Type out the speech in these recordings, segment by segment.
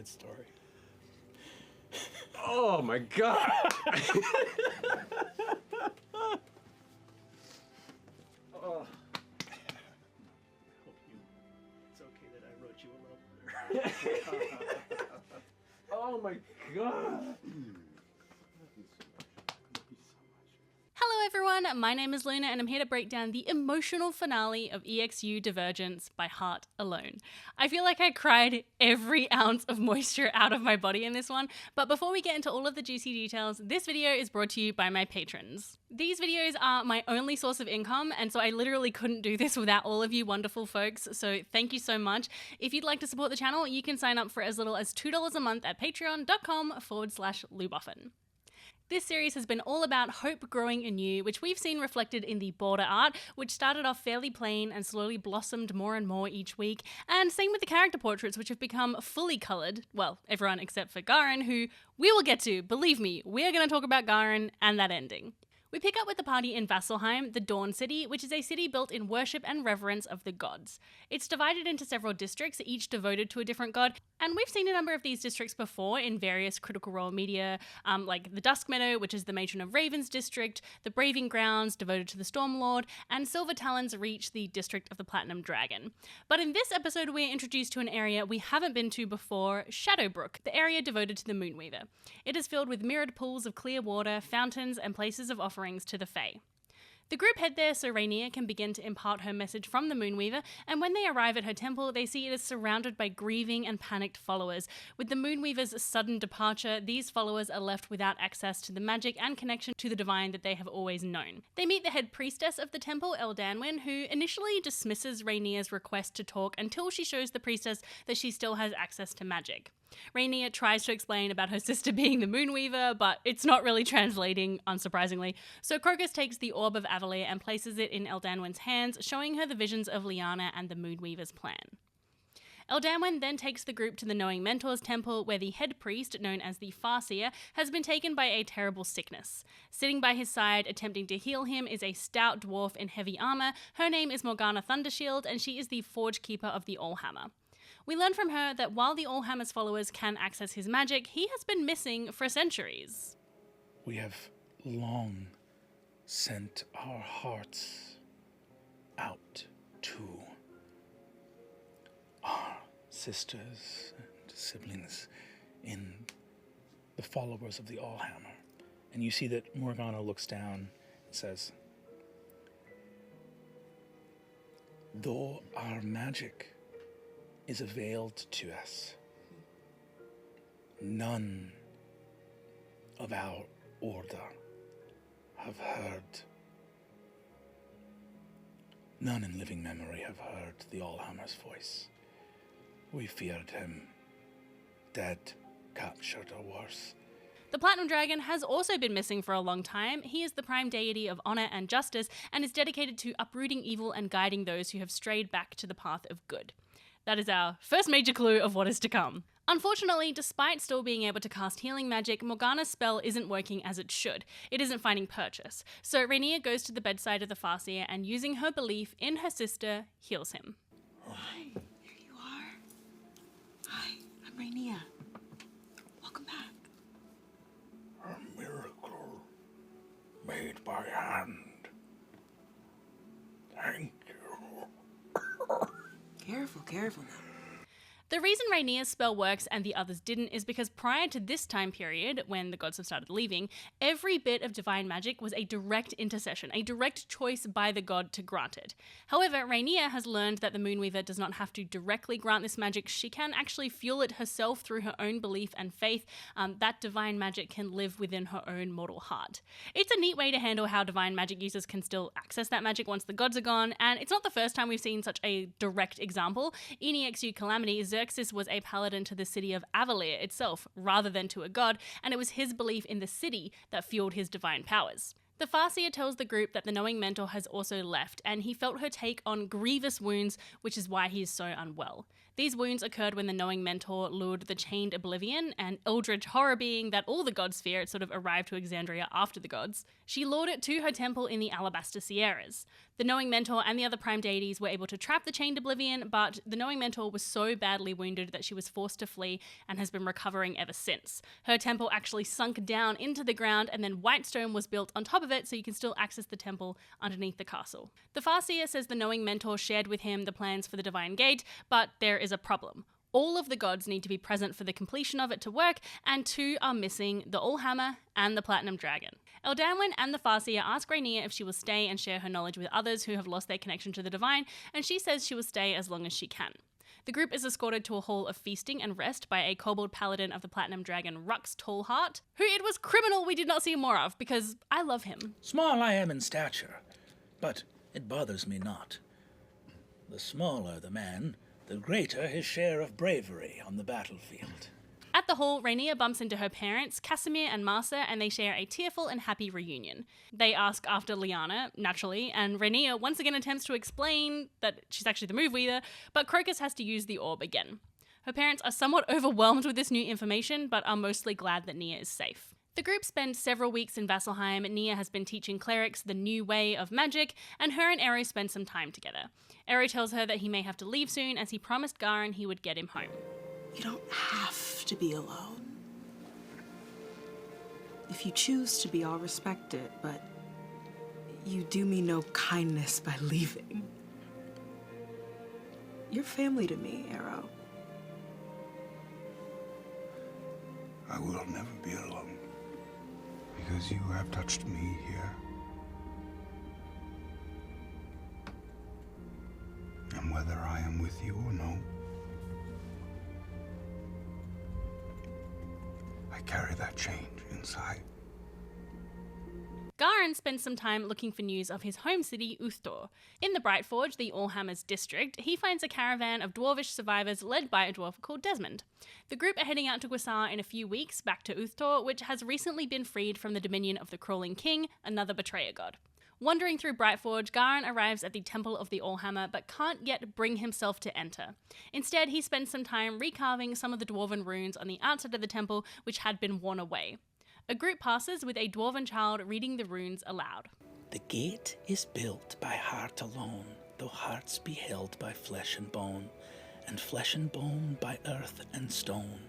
good story. Oh my god! Oh. It's okay that I wrote you a love letter. Oh my god! Hello everyone, my name is Luna and I'm here to break down the emotional finale of EXU Divergence by Heart Alone. I feel like I cried every ounce of moisture out of my body in this one, but before we get into all of the juicy details, this video is brought to you by my patrons. These videos are my only source of income, and so I literally couldn't do this without all of you wonderful folks, so thank you so much. If you'd like to support the channel, you can sign up for as little as $2 a month at patreon.com/Luboffin. This series has been all about hope growing anew, which we've seen reflected in the border art, which started off fairly plain and slowly blossomed more and more each week, and same with the character portraits, which have become fully coloured, well, everyone except for Garan, who we will get to, believe me, we're going to talk about Garan and that ending. We pick up with the party in Vasselheim, the Dawn City, which is a city built in worship and reverence of the gods. It's divided into several districts, each devoted to a different god, and we've seen a number of these districts before in various Critical Role media, like the Dusk Meadow, which is the Matron of Raven's district, the Braving Grounds, devoted to the Storm Lord, and Silver Talon's Reach, the district of the Platinum Dragon. But in this episode, we're introduced to an area we haven't been to before, Shadowbrook, the area devoted to the Moonweaver. It is filled with mirrored pools of clear water, fountains, and places of offering to the Fae. The group head there so Rhaenyra can begin to impart her message from the Moonweaver, and when they arrive at her temple, they see it is surrounded by grieving and panicked followers. With the Moonweaver's sudden departure, these followers are left without access to the magic and connection to the divine that they have always known. They meet the head priestess of the temple, Eldanwen, who initially dismisses Rhaenyra's request to talk until she shows the priestess that she still has access to magic. Rhaenyra tries to explain about her sister being the Moonweaver, but it's not really translating, unsurprisingly. So Krocus takes the Orb of Avalere and places it in Eldanwen's hands, showing her the visions of Lyanna and the Moonweaver's plan. Eldanwen then takes the group to the Knowing Mentor's temple, where the head priest, known as the Farseer, has been taken by a terrible sickness. Sitting by his side, attempting to heal him, is a stout dwarf in heavy armor. Her name is Morgana Thundershield, and she is the Forge Keeper of the Allhammer. We learn from her that while the Allhammer's followers can access his magic, he has been missing for centuries. We have long sent our hearts out to our sisters and siblings in the followers of the Allhammer. And you see that Morgana looks down and says, though our magic is availed to us, none of our order have heard, none in living memory have heard the Allhammer's voice. We feared him, dead, captured, or worse. The Platinum Dragon has also been missing for a long time. He is the prime deity of honor and justice and is dedicated to uprooting evil and guiding those who have strayed back to the path of good. That is our first major clue of what is to come. Unfortunately, despite still being able to cast healing magic, Morgana's spell isn't working as it should. It isn't finding purchase. So Rhaenyra goes to the bedside of the Farseer and, using her belief in her sister, heals him. Hi, here you are. Hi, I'm Rhaenyra. Welcome back. A miracle made by hand. Thank you. Careful now. The reason Rhaenyra's spell works and the others didn't is because prior to this time period, when the gods have started leaving, every bit of divine magic was a direct intercession, a direct choice by the god to grant it. However, Rhaenyra has learned that the Moonweaver does not have to directly grant this magic. She can actually fuel it herself through her own belief and faith. That divine magic can live within her own mortal heart. It's a neat way to handle how divine magic users can still access that magic once the gods are gone, and it's not the first time we've seen such a direct example. In EXU Calamity, Xerxes was a paladin to the city of Avalere itself, rather than to a god, and it was his belief in the city that fueled his divine powers. The Farseer tells the group that the Knowing Mentor has also left, and he felt her take on grievous wounds, which is why he is so unwell. These wounds occurred when the knowing mentor lured the chained oblivion, an eldritch horror being that all the gods fear. It sort of arrived to Exandria after the gods. She lured it to her temple in the Alabaster Sierras. The knowing mentor and the other prime deities were able to trap the chained oblivion, but the knowing mentor was so badly wounded that she was forced to flee and has been recovering ever since. Her temple actually sunk down into the ground, and then white stone was built on top of it so you can still access the temple underneath the castle. The Farseer says the knowing mentor shared with him the plans for the Divine Gate, but there is a problem. All of the gods need to be present for the completion of it to work, and 2 are missing, the Allhammer and the Platinum Dragon. Eldanwyn and the Farseer ask Rhaenyra if she will stay and share her knowledge with others who have lost their connection to the Divine, and she says she will stay as long as she can. The group is escorted to a hall of feasting and rest by a kobold paladin of the Platinum Dragon, Rux Tallheart, who it was criminal we did not see more of, because I love him. Small I am in stature, but it bothers me not. The smaller the man, the greater his share of bravery on the battlefield. At the hall, Rhaenyra bumps into her parents, Casimir and Marsa, and they share a tearful and happy reunion. They ask after Lyanna, naturally, and Rhaenyra once again attempts to explain that she's actually the Move Weaver, but Krocus has to use the orb again. Her parents are somewhat overwhelmed with this new information, but are mostly glad that Nia is safe. The group spend several weeks in Vasselheim. Nia has been teaching clerics the new way of magic, and her and Eru spend some time together. Eru tells her that he may have to leave soon, as he promised Garan he would get him home. You don't have to be alone. If you choose to be, I'll respect it, but you do me no kindness by leaving. You're family to me, Eru. I will never be alone, because you have touched me here. And whether I am with you or no, I carry that change inside. Garan spends some time looking for news of his home city, Uthtor. In the Brightforge, the Allhammer's district, he finds a caravan of dwarvish survivors led by a dwarf called Desmond. The group are heading out to Gwisar in a few weeks back to Uthtor, which has recently been freed from the dominion of the Crawling King, another betrayer god. Wandering through Brightforge, Garan arrives at the Temple of the Allhammer but can't yet bring himself to enter. Instead, he spends some time recarving some of the Dwarven runes on the outside of the temple, which had been worn away. A group passes with a Dwarven child reading the runes aloud. The gate is built by heart alone, though hearts be held by flesh and bone by earth and stone.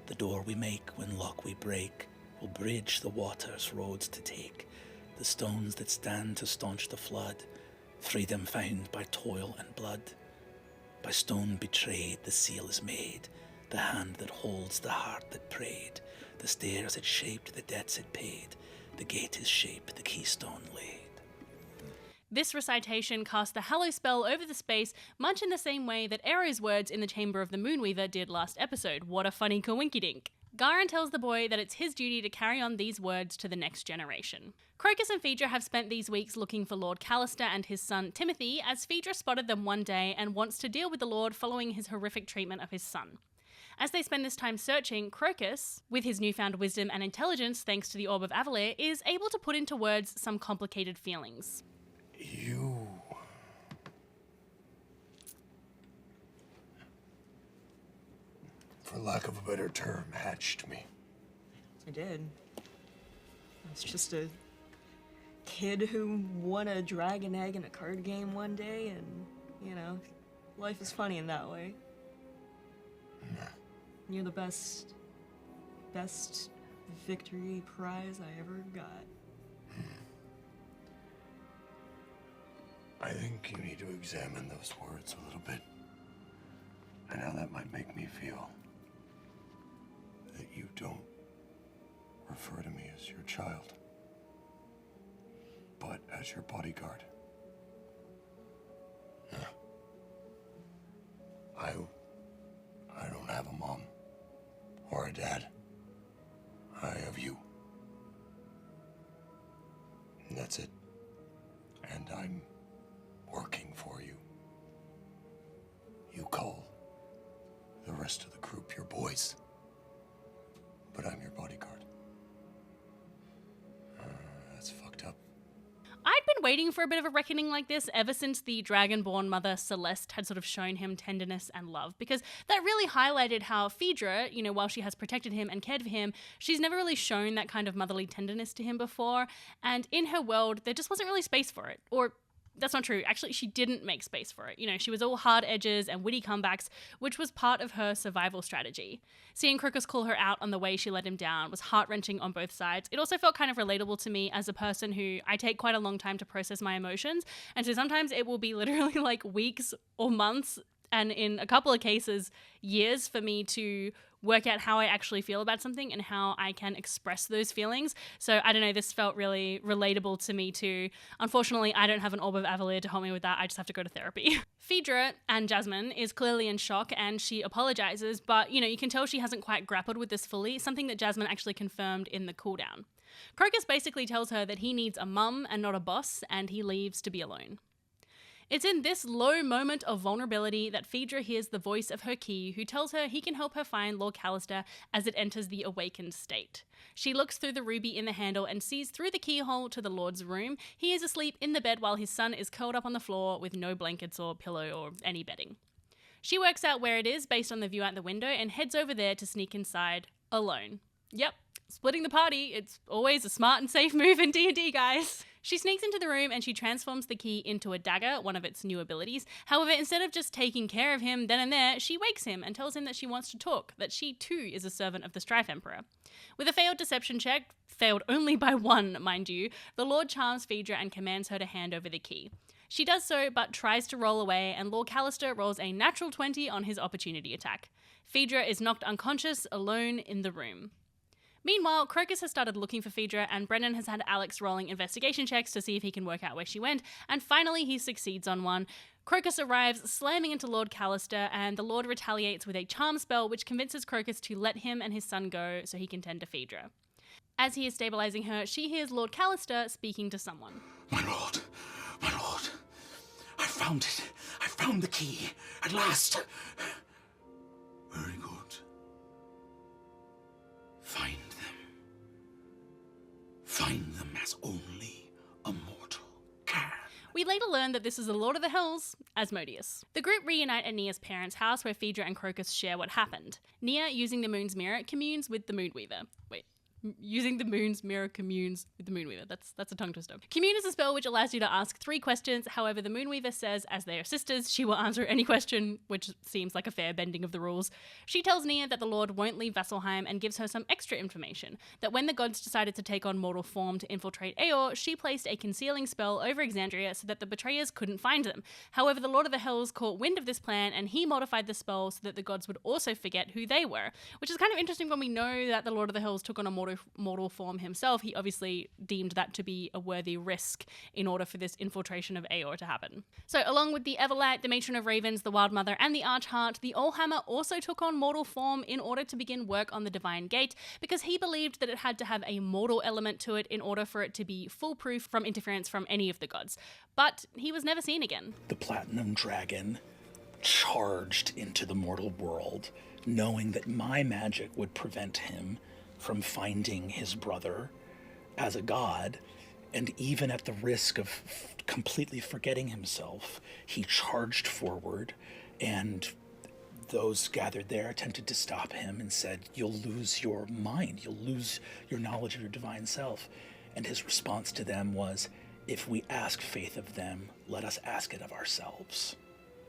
The door we make when lock we break will bridge the waters roads to take, the stones that stand to staunch the flood, freedom found by toil and blood. By stone betrayed the seal is made, the hand that holds the heart that prayed, the stairs it shaped, the debts it paid, the gate is shaped, the keystone laid. This recitation casts the Hallow spell over the space, much in the same way that Eru's words in the Chamber of the Moonweaver did last episode. What a funny coinkydink. Garan tells the boy that it's his duty to carry on these words to the next generation. Krocus and Fedra have spent these weeks looking for Lord Callister and his son Timothy, as Fedra spotted them one day and wants to deal with the Lord following his horrific treatment of his son. As they spend this time searching, Krocus, with his newfound wisdom and intelligence thanks to the Orb of Avalere, is able to put into words some complicated feelings. You... for lack of a better term, hatched me. I did. I was just a kid who won a dragon egg in a card game one day, and, you know, life is funny in that way. You're the best victory prize I ever got. I think you need to examine those words a little bit. I know that might make me feel that you don't refer to me as your child, but as your bodyguard. Yeah. I don't have a mom or a dad. I have you. And that's it. And I'm working for you. You call the rest of the group your boys, but I'm your bodyguard. That's fucked up. I'd been waiting for a bit of a reckoning like this ever since the dragonborn mother Celeste had sort of shown him tenderness and love, because that really highlighted how Fedra, you know, while she has protected him and cared for him, she's never really shown that kind of motherly tenderness to him before, and in her world there just wasn't really space for it. Or that's not true. Actually, she didn't make space for it. You know, she was all hard edges and witty comebacks, which was part of her survival strategy. Seeing Krocus call her out on the way she let him down was heart-wrenching on both sides. It also felt kind of relatable to me as a person who I take quite a long time to process my emotions. And so sometimes it will be literally like weeks or months, and in a couple of cases, years for me to work out how I actually feel about something and how I can express those feelings. So I don't know, this felt really relatable to me too. Unfortunately, I don't have an Orb of Avalir to help me with that. I just have to go to therapy. Fedra and Jasmine is clearly in shock and she apologizes, but you know, you can tell she hasn't quite grappled with this fully, something that Jasmine actually confirmed in the cooldown. Krocus basically tells her that he needs a mum and not a boss, and he leaves to be alone. It's in this low moment of vulnerability that Fedra hears the voice of her key, who tells her he can help her find Lord Callister as it enters the awakened state. She looks through the ruby in the handle and sees through the keyhole to the Lord's room. He is asleep in the bed while his son is curled up on the floor with no blankets or pillow or any bedding. She works out where it is based on the view out the window and heads over there to sneak inside alone. Yep, splitting the party. It's always a smart and safe move in D&D, guys. She sneaks into the room and she transforms the key into a dagger, one of its new abilities. However, instead of just taking care of him then and there, she wakes him and tells him that she wants to talk, that she too is a servant of the Strife Emperor. With a failed deception check, failed only by one, mind you, the Lord charms Fedra and commands her to hand over the key. She does so, but tries to roll away, and Lord Callister rolls a natural 20 on his opportunity attack. Fedra is knocked unconscious, alone in the room. Meanwhile, Krocus has started looking for Fedra, and Brennan has had Alex rolling investigation checks to see if he can work out where she went, and finally he succeeds on one. Krocus arrives, slamming into Lord Callister, and the Lord retaliates with a charm spell which convinces Krocus to let him and his son go so he can tend to Fedra. As he is stabilizing her, she hears Lord Callister speaking to someone. My lord, I found it. I found the key, at last. Very good. Find them as only a mortal can. We later learn that this is the Lord of the Hells, Asmodeus. The group reunite at Nia's parents' house where Fedra and Krocus share what happened. Nia, using the moon's mirror, communes with the Moonweaver. Using the moon's mirror communes with the Moonweaver. That's a tongue twister. Commune is a spell which allows you to ask 3 questions. However, the Moonweaver says, as they are sisters, she will answer any question, which seems like a fair bending of the rules. She tells Nia that the Lord won't leave Vasselheim and gives her some extra information. That when the gods decided to take on mortal form to infiltrate Aor, she placed a concealing spell over Exandria so that the betrayers couldn't find them. However, the Lord of the Hells caught wind of this plan and he modified the spell so that the gods would also forget who they were. Which is kind of interesting when we know that the Lord of the Hells took on a mortal form himself. He obviously deemed that to be a worthy risk in order for this infiltration of Aor to happen. So along with the Everlight, the Matron of Ravens, the Wild Mother, and the Archheart, the Allhammer also took on mortal form in order to begin work on the Divine Gate, because he believed that it had to have a mortal element to it in order for it to be foolproof from interference from any of the gods. But he was never seen again. The Platinum Dragon charged into the mortal world, knowing that my magic would prevent him from finding his brother as a god, and even at the risk of completely forgetting himself, he charged forward, and those gathered there attempted to stop him and said, "You'll lose your mind, you'll lose your knowledge of your divine self." And his response to them was, "If we ask faith of them, let us ask it of ourselves."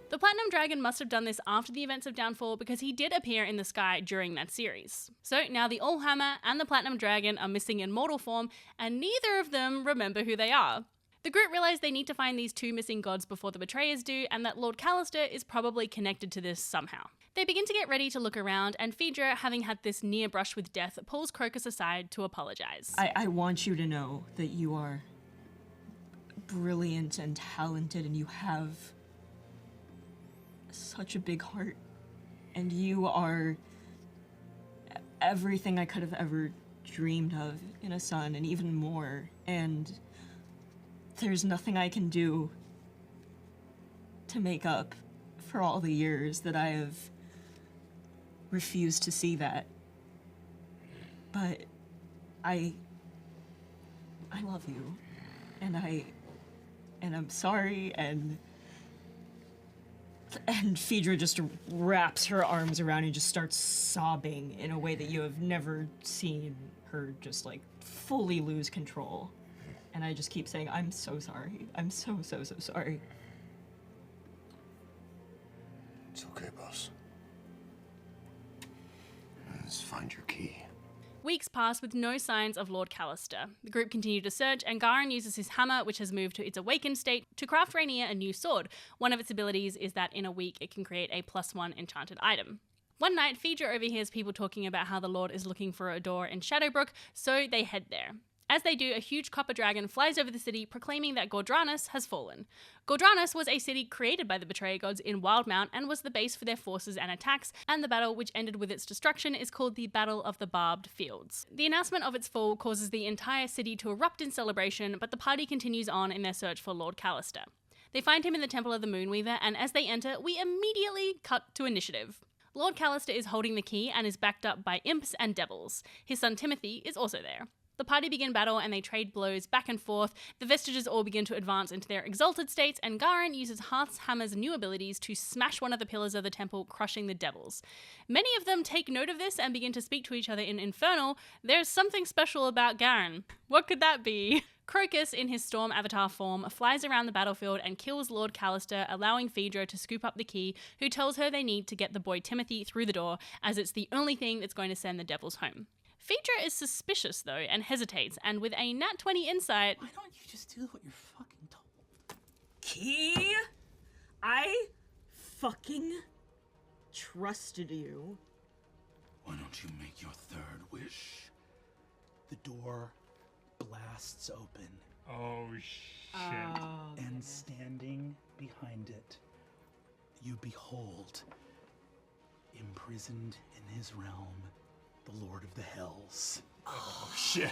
The Platinum Dragon must have done this after the events of Downfall, because he did appear in the sky during that series. So now the Allhammer and the Platinum Dragon are missing in mortal form, and neither of them remember who they are. The group realize they need to find these 2 missing gods before the betrayers do, and that Lord Callister is probably connected to this somehow. They begin to get ready to look around, and Fedra, having had this near brush with death, pulls Krocus aside to apologize. I want you to know that you are brilliant and talented, and you have such a big heart, and you are everything I could have ever dreamed of in a son, and even more, and there's nothing I can do to make up for all the years that I have refused to see that. But I love you, and I and I'm sorry, and Fedra just wraps her arms around and just starts sobbing in a way that you have never seen her just like fully lose control. And I just keep saying, I'm so sorry. I'm so sorry. It's okay, boss. Let's find your key. Weeks pass with no signs of Lord Callister. The group continue to search, and Garan uses his hammer, which has moved to its awakened state, to craft Rainier a new sword. One of its abilities is that in a week it can create a +1 enchanted item. One night, Fedra overhears people talking about how the Lord is looking for a door in Shadowbrook, so they head there. As they do, a huge copper dragon flies over the city, proclaiming that Gordranus has fallen. Gordranus was a city created by the Betrayer Gods in Wildmount and was the base for their forces and attacks, and the battle which ended with its destruction is called the Battle of the Barbed Fields. The announcement of its fall causes the entire city to erupt in celebration, but the party continues on in their search for Lord Callister. They find him in the Temple of the Moonweaver, and as they enter, we immediately cut to initiative. Lord Callister is holding the key and is backed up by imps and devils. His son Timothy is also there. The party begin battle and they trade blows back and forth. The vestiges all begin to advance into their exalted states, and Garan uses Hearth's hammer's new abilities to smash one of the pillars of the temple, crushing the devils. Many of them take note of this and begin to speak to each other in Infernal. There's something special about Garan. What could that be? Krocus, in his storm avatar form, flies around the battlefield and kills Lord Callister, allowing Fedra to scoop up the key, who tells her they need to get the boy Timothy through the door, as it's the only thing that's going to send the devils home. Fedra is suspicious, though, and hesitates, and with a nat 20 insight... Why don't you just do what you're fucking told? Key? I fucking trusted you. Why don't you make your third wish? The door blasts open. Oh, shit. And standing behind it, you behold, imprisoned in his realm, the Lord of the Hells. Oh, shit.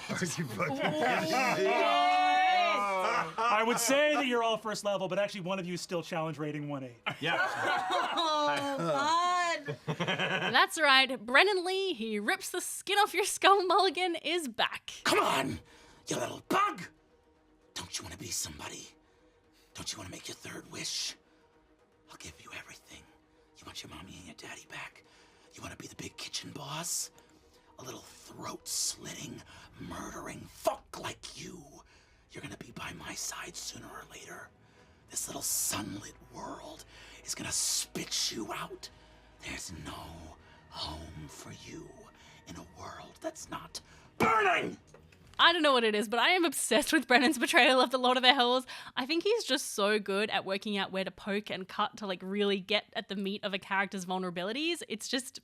I would say that you're all first level, but actually one of you is still challenge rating 1-8. Yeah. Oh, God. That's right, Brennan Lee, he rips the skin off your skull mulligan, is back. Come on, you little bug! Don't you want to be somebody? Don't you want to make your third wish? I'll give you everything. You want your mommy and your daddy back? You want to be the big kitchen boss? A little throat-slitting, murdering fuck like you. You're gonna be by my side sooner or later. This little sunlit world is gonna spit you out. There's no home for you in a world that's not burning! I don't know what it is, but I am obsessed with Brennan's portrayal of the Lord of the Hells. I think he's just so good at working out where to poke and cut to like really get at the meat of a character's vulnerabilities. It's just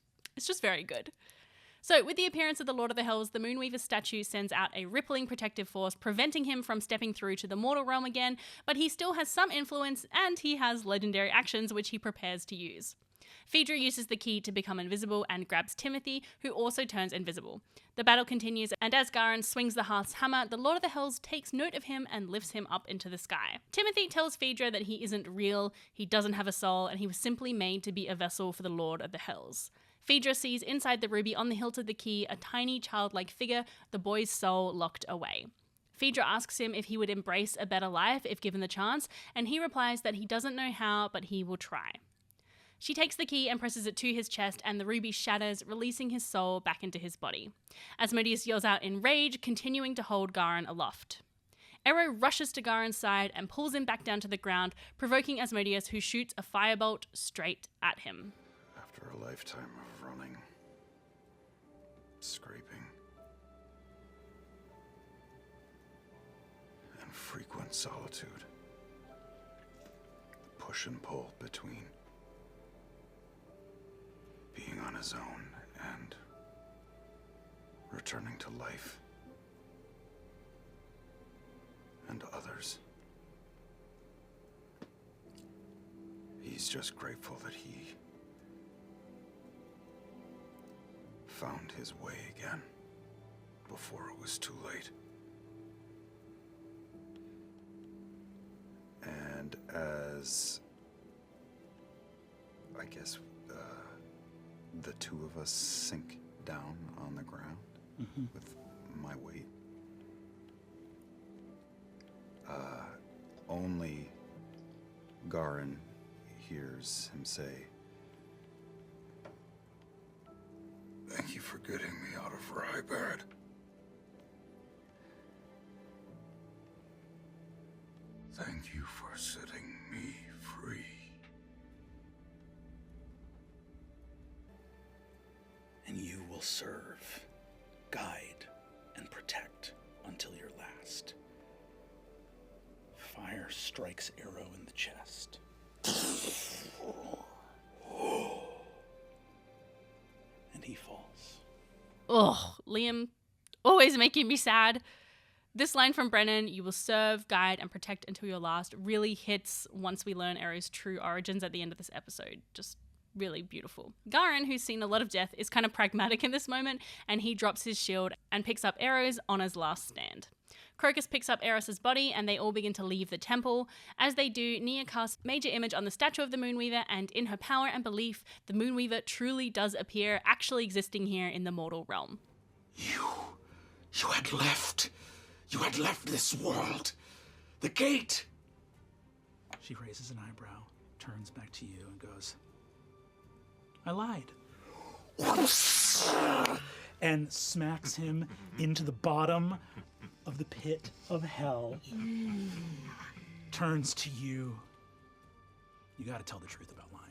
very good. So, with the appearance of the Lord of the Hells, the Moonweaver statue sends out a rippling protective force, preventing him from stepping through to the mortal realm again, but he still has some influence, and he has legendary actions which he prepares to use. Fedra uses the key to become invisible and grabs Timothy, who also turns invisible. The battle continues, and as Garan swings the Hearth's hammer, the Lord of the Hells takes note of him and lifts him up into the sky. Timothy tells Fedra that he isn't real, he doesn't have a soul, and he was simply made to be a vessel for the Lord of the Hells. Fedra sees inside the ruby on the hilt of the key a tiny childlike figure, the boy's soul locked away. Fedra asks him if he would embrace a better life if given the chance, and he replies that he doesn't know how, but he will try. She takes the key and presses it to his chest, and the ruby shatters, releasing his soul back into his body. Asmodeus yells out in rage, continuing to hold Garan aloft. Ero rushes to Garan's side and pulls him back down to the ground, provoking Asmodeus, who shoots a firebolt straight at him. After a lifetime of running, scraping, and frequent solitude, push and pull between being on his own and returning to life and others. He's just grateful that he found his way again before it was too late. And as I guess the two of us sink down on the ground with my weight, Only Garan hears him say, "Thank you for getting me out of Rybad. Thank you for setting me free." And you will serve, guide, and protect until your last. Fire strikes Arrow in the chest. And he falls. Oh, Liam, always making me sad. This line from Brennan, "You will serve, guide, and protect until your last," really hits once we learn Arrow's true origins at the end of this episode. Just really beautiful. Garan, who's seen a lot of death, is kind of pragmatic in this moment, and he drops his shield and picks up Arrow's on his last stand. Krocus picks up Eris's body, and they all begin to leave the temple. As they do, Nia casts major image on the statue of the Moonweaver, and in her power and belief, the Moonweaver truly does appear, actually existing here in the mortal realm. You had left. You had left this world. The gate. She raises an eyebrow, turns back to you, and goes, "I lied." And smacks him into the bottom of the pit of hell. Turns to you. "You gotta tell the truth about lying."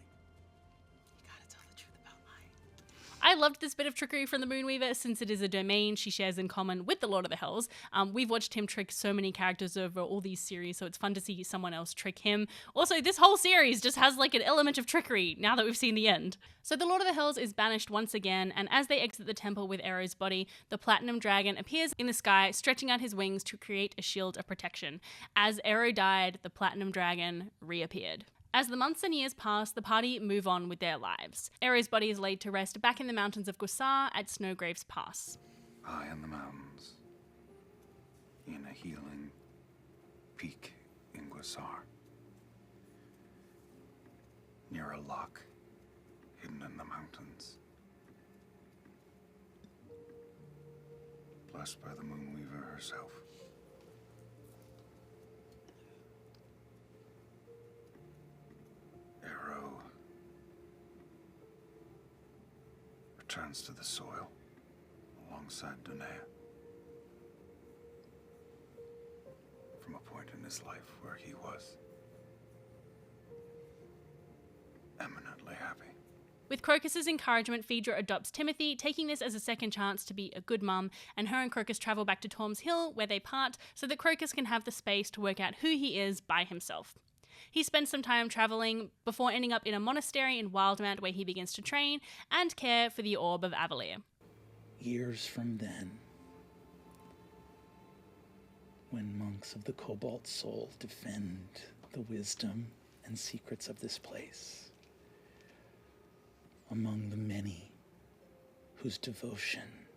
I loved this bit of trickery from the Moonweaver since it is a domain she shares in common with the Lord of the Hells. We've watched him trick so many characters over all these series, so it's fun to see someone else trick him. Also, this whole series just has like an element of trickery now that we've seen the end. So the Lord of the Hells is banished once again, and as they exit the temple with Arrow's body, the Platinum Dragon appears in the sky, stretching out his wings to create a shield of protection. As Arrow died, the Platinum Dragon reappeared. As the months and years pass, the party move on with their lives. Arrow's body is laid to rest back in the mountains of Gusar at Snowgrave's Pass. High in the mountains, in a healing peak in Gusar, near a loch hidden in the mountains, blessed by the Moonweaver herself. Arrow returns to the soil alongside Dunea, from a point in his life where he was eminently happy. With Crocus's encouragement, Fedra adopts Timothy, taking this as a second chance to be a good mum, and her and Krocus travel back to Torm's Hill, where they part, so that Krocus can have the space to work out who he is by himself. He spends some time traveling before ending up in a monastery in Wildmount, where he begins to train and care for the Orb of Avalir. Years from then, when monks of the Cobalt Soul defend the wisdom and secrets of this place, among the many whose devotion,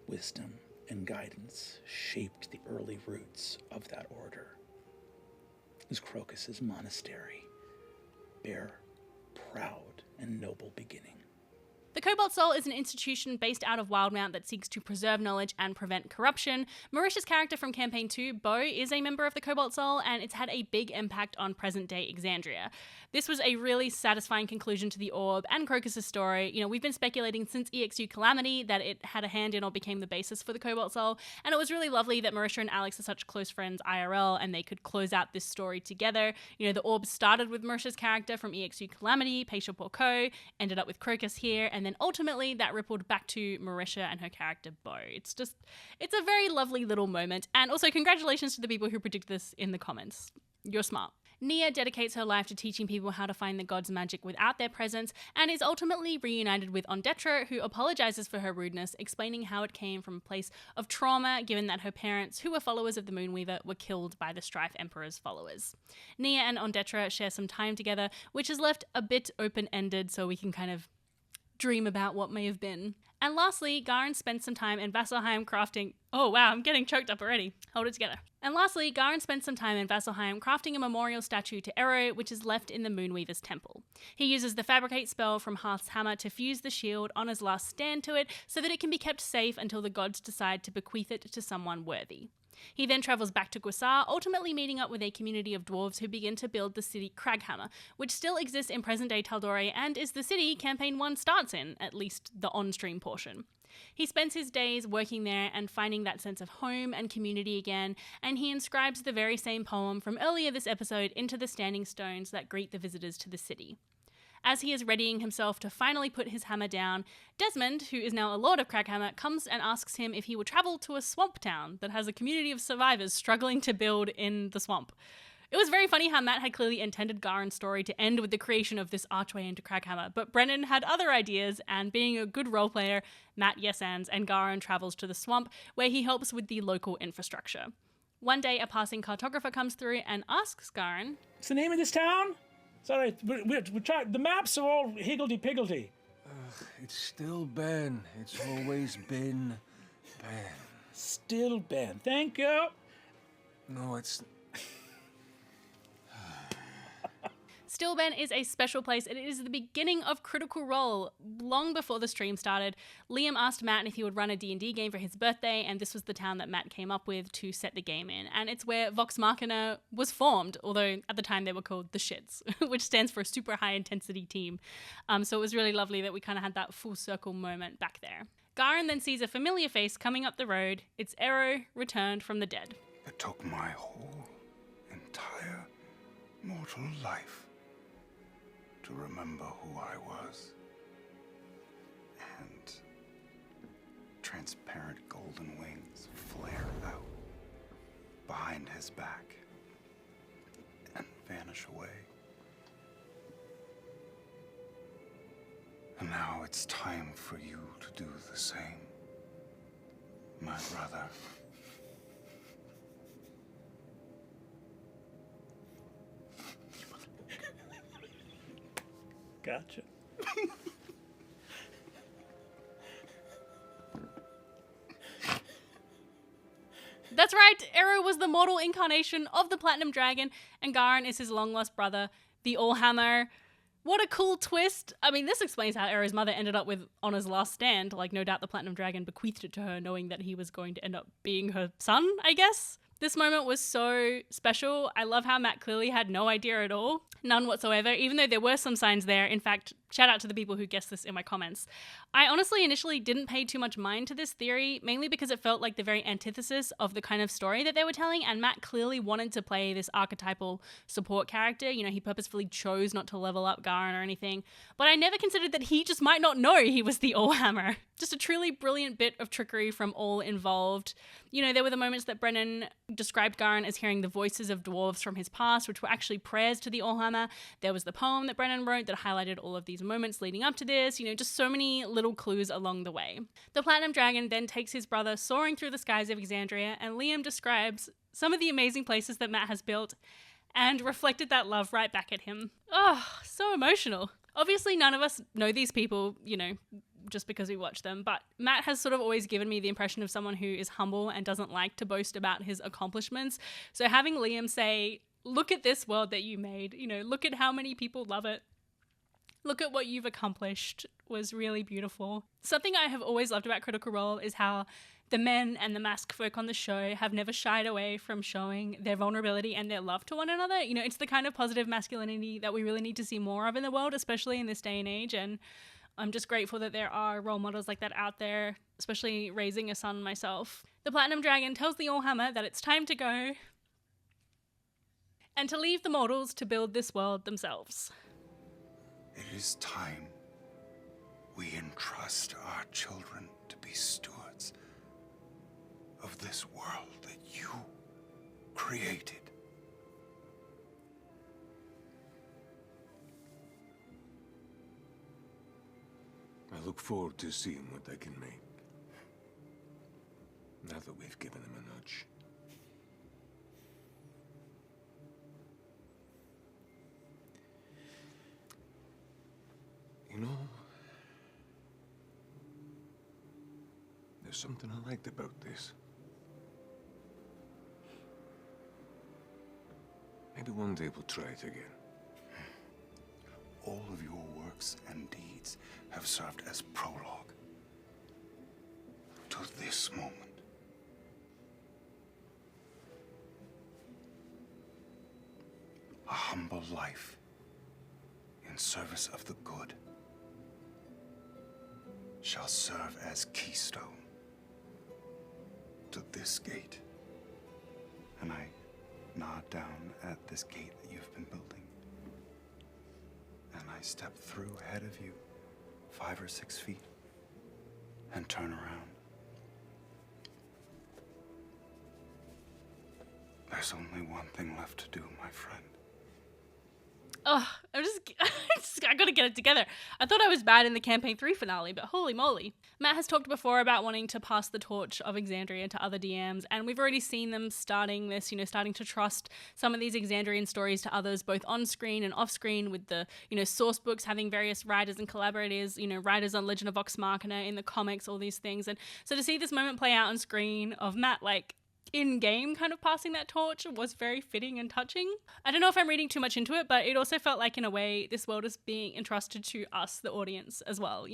wisdom, and guidance shaped the early roots of that order, was Crocus's monastery, bare, proud, and noble beginning. The Cobalt Soul is an institution based out of Wildmount that seeks to preserve knowledge and prevent corruption. Marisha's character from Campaign 2, Bo, is a member of the Cobalt Soul, and it's had a big impact on present-day Exandria. This was a really satisfying conclusion to the Orb and Crocus' story. You know, we've been speculating since EXU Calamity that it had a hand in or became the basis for the Cobalt Soul, and it was really lovely that Marisha and Alex are such close friends IRL, and they could close out this story together. You know, the Orb started with Marisha's character from EXU Calamity, Paisha Porco, ended up with Crocus here, and then ultimately that rippled back to Marisha and her character Bo. It's a very lovely little moment, and also congratulations to the people who predicted this in the comments. You're smart. Nia dedicates her life to teaching people how to find the gods' magic without their presence, and is ultimately reunited with Ondetra, who apologizes for her rudeness, explaining how it came from a place of trauma, given that her parents, who were followers of the Moonweaver, were killed by the Strife Emperor's followers. Nia and Ondetra share some time together, which is left a bit open-ended, so we can kind of dream about what may have been. And lastly, Garan spends some time in Vasselheim crafting... Oh wow, I'm getting choked up already. Hold it together. And lastly, Garan spends some time in Vasselheim crafting a memorial statue to Arrow, which is left in the Moonweaver's temple. He uses the Fabricate spell from Hearth's Hammer to fuse the shield on his last stand to it, so that it can be kept safe until the gods decide to bequeath it to someone worthy. He then travels back to Gwisar, ultimately meeting up with a community of dwarves who begin to build the city Kraghammer, which still exists in present-day Tal'Dorei and is the city Campaign 1 starts in, at least the on-stream portion. He spends his days working there and finding that sense of home and community again, and he inscribes the very same poem from earlier this episode into the standing stones that greet the visitors to the city. As he is readying himself to finally put his hammer down, Desmond, who is now a lord of Kraghammer, comes and asks him if he will travel to a swamp town that has a community of survivors struggling to build in the swamp. It was very funny how Matt had clearly intended Garen's story to end with the creation of this archway into Kraghammer, but Brennan had other ideas, and being a good role player, Matt yes-ands, and Garan travels to the swamp, where he helps with the local infrastructure. One day, a passing cartographer comes through and asks Garan, What's the name of this town? Sorry, we're trying. The maps are all higgledy-piggledy. It's still Ben. It's always been Ben. Still Ben. Thank you. No, it's... Stillben is a special place, and it is the beginning of Critical Role. Long before the stream started, Liam asked Matt if he would run a D&D game for his birthday, and this was the town that Matt came up with to set the game in. And it's where Vox Machina was formed, although at the time they were called the Shits, which stands for a super high intensity team. So it was really lovely that we kind of had that full circle moment back there. Garan then sees a familiar face coming up the road. It's Ero, returned from the dead. It took my whole entire mortal life to remember who I was. And transparent golden wings flare out behind his back and vanish away. And now it's time for you to do the same, my brother. Gotcha. That's right, Ero was the mortal incarnation of the Platinum Dragon, and Garan is his long-lost brother, the Allhammer. What a cool twist. I mean, this explains how Ero's mother ended up with Honor's last stand. Like, no doubt the Platinum Dragon bequeathed it to her, knowing that he was going to end up being her son, I guess. This moment was so special. I love how Matt clearly had no idea at all. None whatsoever, even though there were some signs there. In fact, shout out to the people who guessed this in my comments. I honestly initially didn't pay too much mind to this theory, mainly because it felt like the very antithesis of the kind of story that they were telling, and Matt clearly wanted to play this archetypal support character. You know, he purposefully chose not to level up Garan or anything, but I never considered that he just might not know he was the Allhammer. Just a truly brilliant bit of trickery from all involved. You know, there were the moments that Brennan described Garan as hearing the voices of dwarves from his past, which were actually prayers to the Allhammer. There was the poem that Brennan wrote that highlighted all of these moments leading up to this, you know, just so many little clues along the way. The Platinum Dragon then takes his brother soaring through the skies of Exandria, and Liam describes some of the amazing places that Matt has built and reflected that love right back at him. Oh, so emotional. Obviously, none of us know these people, you know, just because we watch them, but Matt has sort of always given me the impression of someone who is humble and doesn't like to boast about his accomplishments. So having Liam say, look at this world that you made, you know, look at how many people love it, look at what you've accomplished, was really beautiful. Something I have always loved about Critical Role is how the men and the masked folk on the show have never shied away from showing their vulnerability and their love to one another. You know, it's the kind of positive masculinity that we really need to see more of in the world, especially in this day and age, and I'm just grateful that there are role models like that out there, especially raising a son myself. The Platinum Dragon tells the Allhammer that it's time to go and to leave the mortals to build this world themselves. It is time we entrust our children to be stewards of this world that you created. I look forward to seeing what they can make, now that we've given them a nudge. You know, there's something I liked about this. Maybe one day we'll try it again. All of your works and deeds have served as prologue to this moment. a humble life in service of the good shall serve as keystone to this gate. And I nod down at this gate that you've been building. And I step through ahead of you 5 or 6 feet and turn around. There's only one thing left to do, my friend. Oh, I gotta get it together. I thought I was bad in the Campaign 3 finale, but holy moly. Matt has talked before about wanting to pass the torch of Exandria to other DMs, and we've already seen them starting this, starting to trust some of these Exandrian stories to others, both on screen and off screen, with the, source books having various writers and collaborators, writers on Legend of Vox Machina in the comics, all these things. And so to see this moment play out on screen of Matt, in-game kind of passing that torch was very fitting and touching. I don't know if I'm reading too much into it, but it also felt like, in a way, this world is being entrusted to us, the audience, as well.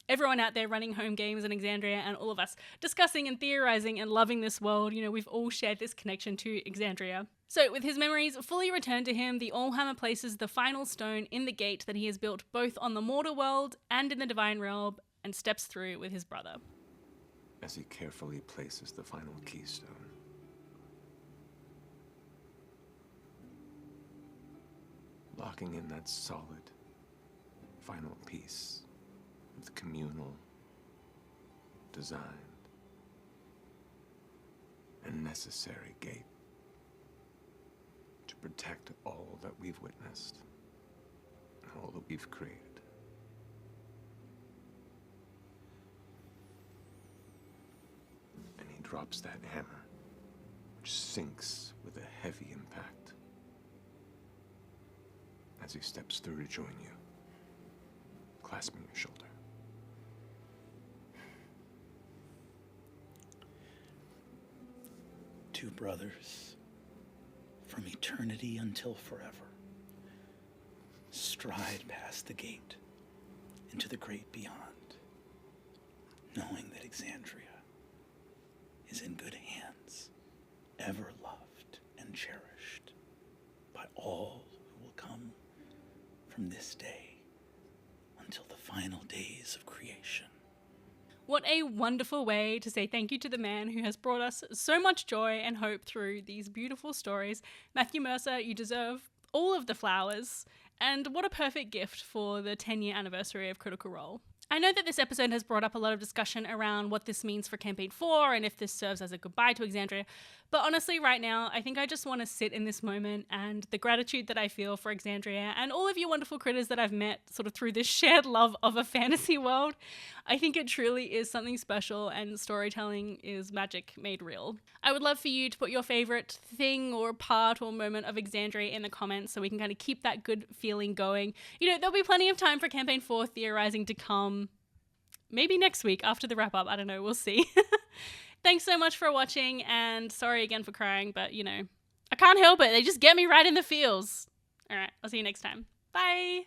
Everyone out there running home games in Exandria, and all of us discussing and theorizing and loving this world. We've all shared this connection to Exandria. So with his memories fully returned to him, the Allhammer places the final stone in the gate that he has built both on the mortal world and in the divine realm, and steps through with his brother. As he carefully places the final keystone, locking in that solid final piece of the communal, designed, and necessary gate to protect all that we've witnessed and all that we've created. And he drops that hammer, which sinks with a heavy impact as he steps through to join you, clasping your shoulder. Two brothers, from eternity until forever, stride past the gate into the great beyond, knowing that Exandria is in good hands, ever loved and cherished by all who will come from this day until the final days of creation. What a wonderful way to say thank you to the man who has brought us so much joy and hope through these beautiful stories. Matthew Mercer, you deserve all of the flowers, and what a perfect gift for the 10-year anniversary of Critical Role. I know that this episode has brought up a lot of discussion around what this means for Campaign 4 and if this serves as a goodbye to Exandria, but honestly right now I think I just want to sit in this moment and the gratitude that I feel for Exandria and all of you wonderful critters that I've met sort of through this shared love of a fantasy world. I think it truly is something special, and storytelling is magic made real. I would love for you to put your favorite thing or part or moment of Exandria in the comments so we can kind of keep that good feeling going. There'll be plenty of time for Campaign 4 theorizing to come. Maybe next week after the wrap up. I don't know. We'll see. Thanks so much for watching, and sorry again for crying, but I can't help it. They just get me right in the feels. All right. I'll see you next time. Bye.